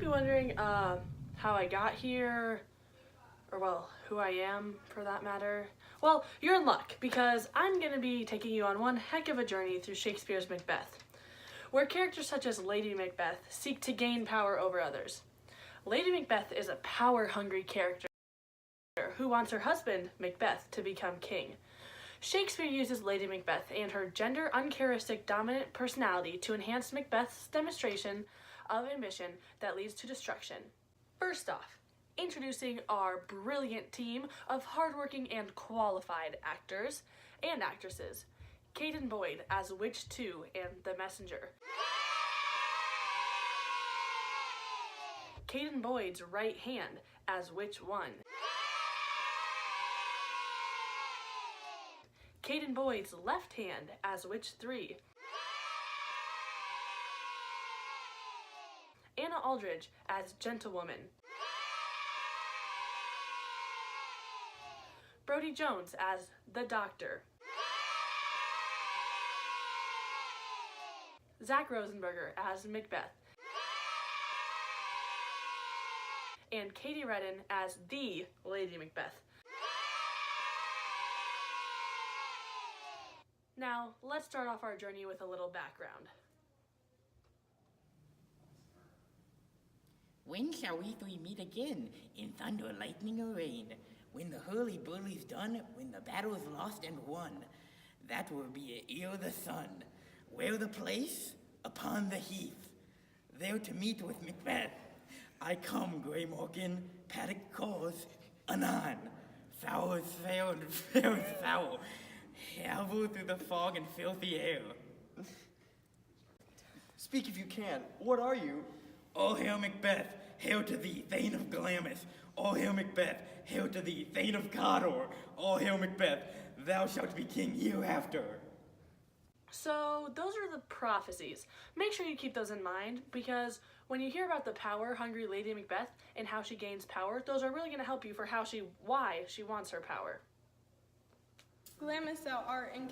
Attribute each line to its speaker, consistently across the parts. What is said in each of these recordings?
Speaker 1: be wondering how I got here, or well, who I am for that matter. Well, you're in luck because I'm going to be taking you on one heck of a journey through Shakespeare's Macbeth, where characters such as Lady Macbeth seek to gain power over others. Lady Macbeth is a power-hungry character who wants her husband, Macbeth, to become king. Shakespeare uses Lady Macbeth and her gender-uncharacteristic dominant personality to enhance Macbeth's demonstration of ambition that leads to destruction. First off, introducing our brilliant team of hardworking and qualified actors and actresses. Caden Boyd as Witch 2 and The Messenger. Caden Boyd's right hand as Witch 1. Caden Boyd's left hand as Witch 3. Anna Aldridge as Gentlewoman. Brody Jones as the Doctor. Zach Rosenberger as Macbeth. And Katie Redden as the Lady Macbeth. Now, let's start off our journey with a little background.
Speaker 2: When shall we three meet again? In thunder, lightning, or rain? When the hurly-burly's done, when the battle is lost and won. That will be ere the sun. Where the place? Upon the heath. There to meet with Macbeth. I come, Grey Morgan, paddock calls, anon. Foul is fair and fair is foul. Havel through the fog and filthy air.
Speaker 3: Speak if you can. What are you?
Speaker 2: All hail Macbeth, hail to thee, Thane of Glamis. All hail Macbeth, hail to thee, Thane of Cawdor. All hail Macbeth, thou shalt be king hereafter.
Speaker 1: So those are the prophecies. Make sure you keep those in mind because when you hear about the power-hungry Lady Macbeth and how she gains power, those are really going to help you for why she wants her power.
Speaker 4: Glamis thou art and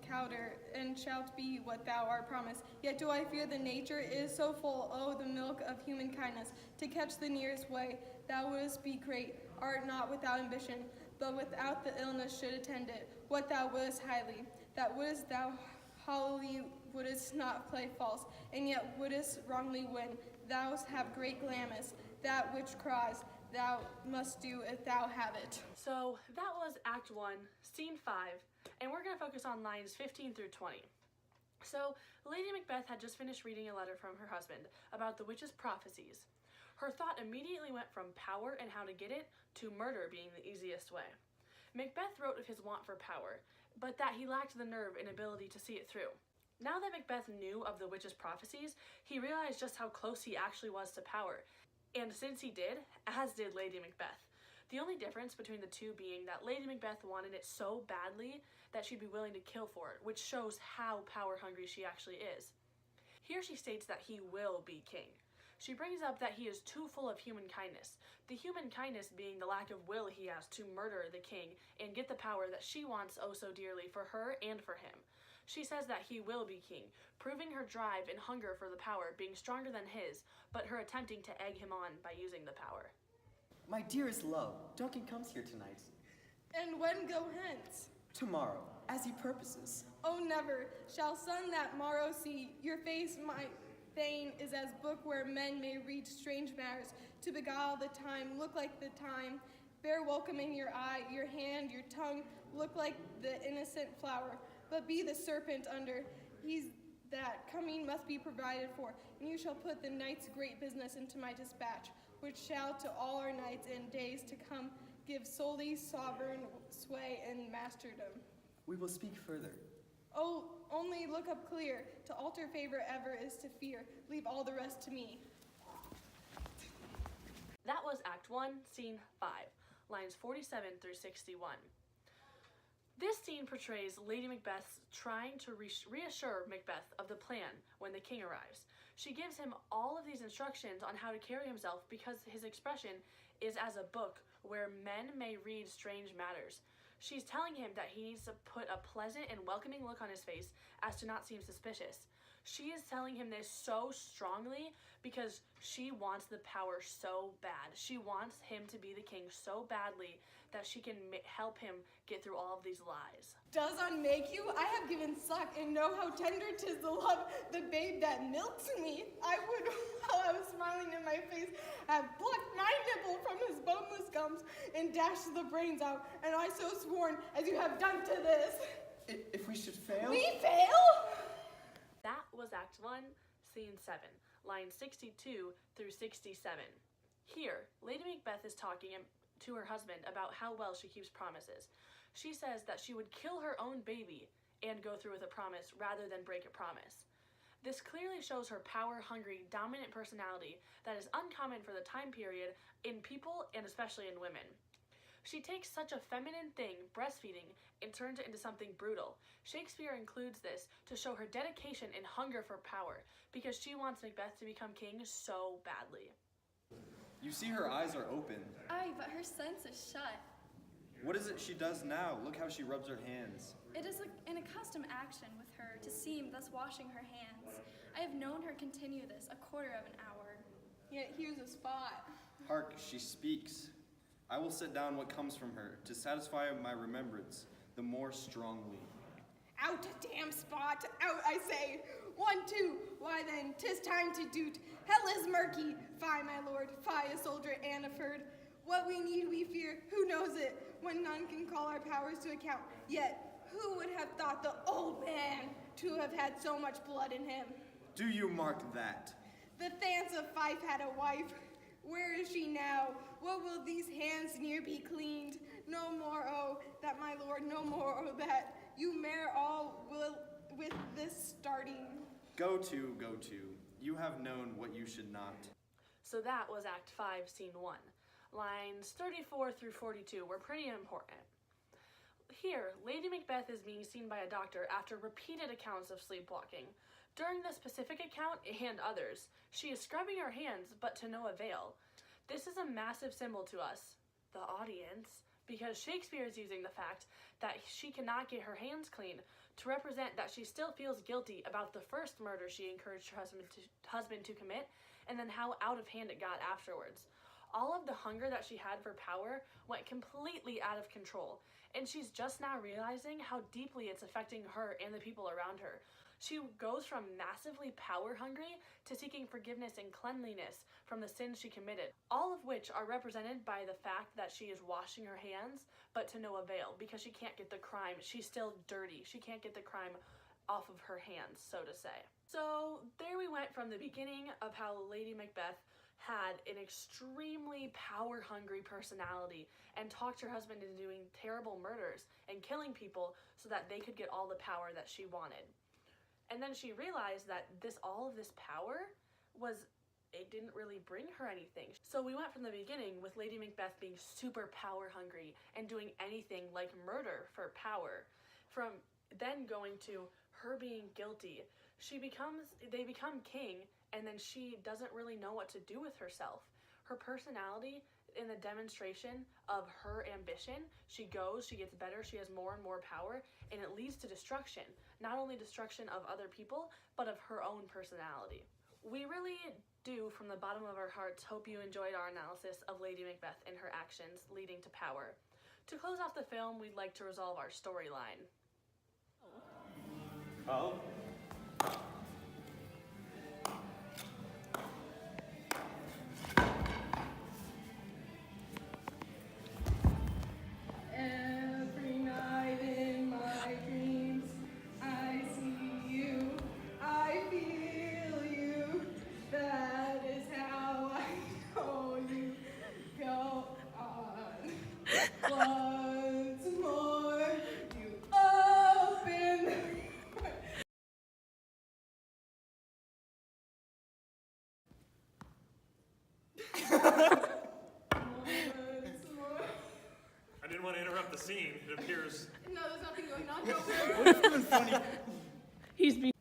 Speaker 4: Cawdor, and shalt be what thou art promised. Yet do I fear the nature is so full, the milk of human kindness. To catch the nearest way, thou wouldst be great, art not without ambition, but without the illness should attend it. What thou wouldst highly, that wouldst thou hollowly wouldst not play false, and yet wouldst wrongly win. Thou have great Glamis, that which cries, thou must do if thou have it.
Speaker 1: So that was Act 1, Scene 5, and we're going to focus on lines 15 through 20. So Lady Macbeth had just finished reading a letter from her husband about the witch's prophecies. Her thought immediately went from power and how to get it to murder being the easiest way. Macbeth wrote of his want for power, but that he lacked the nerve and ability to see it through. Now that Macbeth knew of the witch's prophecies, he realized just how close he actually was to power. And since he did, as did Lady Macbeth. The only difference between the two being that Lady Macbeth wanted it so badly that she'd be willing to kill for it, which shows how power-hungry she actually is. Here she states that he will be king. She brings up that he is too full of human kindness, the human kindness being the lack of will he has to murder the king and get the power that she wants oh so dearly for her and for him. She says that he will be king, proving her drive and hunger for the power being stronger than his, but her attempting to egg him on by using the power.
Speaker 3: My dearest love, Duncan comes here tonight.
Speaker 4: And when go hence?
Speaker 3: Tomorrow, as he purposes.
Speaker 4: Oh, never shall sun that morrow see your face, my fane is as book where men may read strange matters, to beguile the time, look like the time, bear welcome in your eye, your hand, your tongue, look like the innocent flower, but be the serpent under, he's that coming must be provided for, and you shall put the night's great business into my dispatch, which shall to all our nights and days to come give solely sovereign sway and masterdom.
Speaker 3: We will speak further.
Speaker 4: Oh, only look up clear. To alter favor ever is to fear. Leave all the rest to me.
Speaker 1: That was Act 1, Scene 5, lines 47 through 61. This scene portrays Lady Macbeth trying to reassure Macbeth of the plan when the king arrives. She gives him all of these instructions on how to carry himself because his expression is as a book where men may read strange matters. She's telling him that he needs to put a pleasant and welcoming look on his face as to not seem suspicious. She is telling him this so strongly because she wants the power so bad. She wants him to be the king so badly that she can help him get through all of these lies.
Speaker 4: Does unmake you? I have given suck and know how tender 'tis the love, the babe that milks me. I would, while I was smiling in my face, have plucked my nipple from his boneless gums and dashed the brains out, and I so sworn as you have done to this.
Speaker 3: If we should fail?
Speaker 4: We fail?
Speaker 1: That was Act 1, Scene 7, lines 62 through 67. Here, Lady Macbeth is talking to her husband about how well she keeps promises. She says that she would kill her own baby and go through with a promise rather than break a promise. This clearly shows her power-hungry, dominant personality that is uncommon for the time period in people and especially in women. She takes such a feminine thing, breastfeeding, and turns it into something brutal. Shakespeare includes this to show her dedication and hunger for power because she wants Macbeth to become king so badly.
Speaker 5: You see her eyes are open.
Speaker 6: Aye, but her sense is shut.
Speaker 5: What is it she does now? Look how she rubs her hands.
Speaker 6: It is an accustomed action with her to seem thus washing her hands. I have known her continue this a quarter of an hour.
Speaker 4: Yet here's a spot.
Speaker 5: Hark, she speaks. I will set down what comes from her to satisfy my remembrance the more strongly.
Speaker 4: Out, damn spot! Out, I say! 1, 2, why then, 'tis time to do't. Hell is murky. Fie, my lord, fie, a soldier and a ferd. What we need, we fear, who knows it, when none can call our powers to account. Yet, who would have thought the old man to have had so much blood in him?
Speaker 5: Do you mark that?
Speaker 4: The Thance of Fife had a wife. Where is she now? What will these hands near be cleaned? No more, oh, that my lord, no more, oh, that you mere all will with this starting.
Speaker 5: Go to, go to. You have known what you should not.
Speaker 1: So that was Act 5, Scene 1. Lines 34 through 42 were pretty important. Here, Lady Macbeth is being seen by a doctor after repeated accounts of sleepwalking. During this specific account and others, she is scrubbing her hands, but to no avail. This is a massive symbol to us, the audience, because Shakespeare is using the fact that she cannot get her hands clean to represent that she still feels guilty about the first murder she encouraged her husband to commit, and then how out of hand it got afterwards. All of the hunger that she had for power went completely out of control, and she's just now realizing how deeply it's affecting her and the people around her. She goes from massively power hungry to seeking forgiveness and cleanliness from the sins she committed, all of which are represented by the fact that she is washing her hands, but to no avail, because she can't get the crime. She's still dirty. She can't get the crime off of her hands, so to say. So there we went from the beginning of how Lady Macbeth had an extremely power-hungry personality and talked her husband into doing terrible murders and killing people so that they could get all the power that she wanted. And then she realized that all of this power it didn't really bring her anything. So we went from the beginning with Lady Macbeth being super power hungry and doing anything like murder for power, from then going to her being guilty. They become king, and then she doesn't really know what to do with herself. Her personality in the demonstration of her ambition, she gets better, she has more and more power, and it leads to destruction. Not only destruction of other people, but of her own personality. We really do, from the bottom of our hearts, hope you enjoyed our analysis of Lady Macbeth and her actions leading to power. To close off the film, we'd like to resolve our storyline.
Speaker 5: Oh?
Speaker 4: Every night in my dreams, I see you, I feel you. That is how I know you. Go on. Once more, you open the door. Once more.
Speaker 7: I didn't want to interrupt the scene. It appears
Speaker 4: No, there's nothing going on. No.
Speaker 1: He's being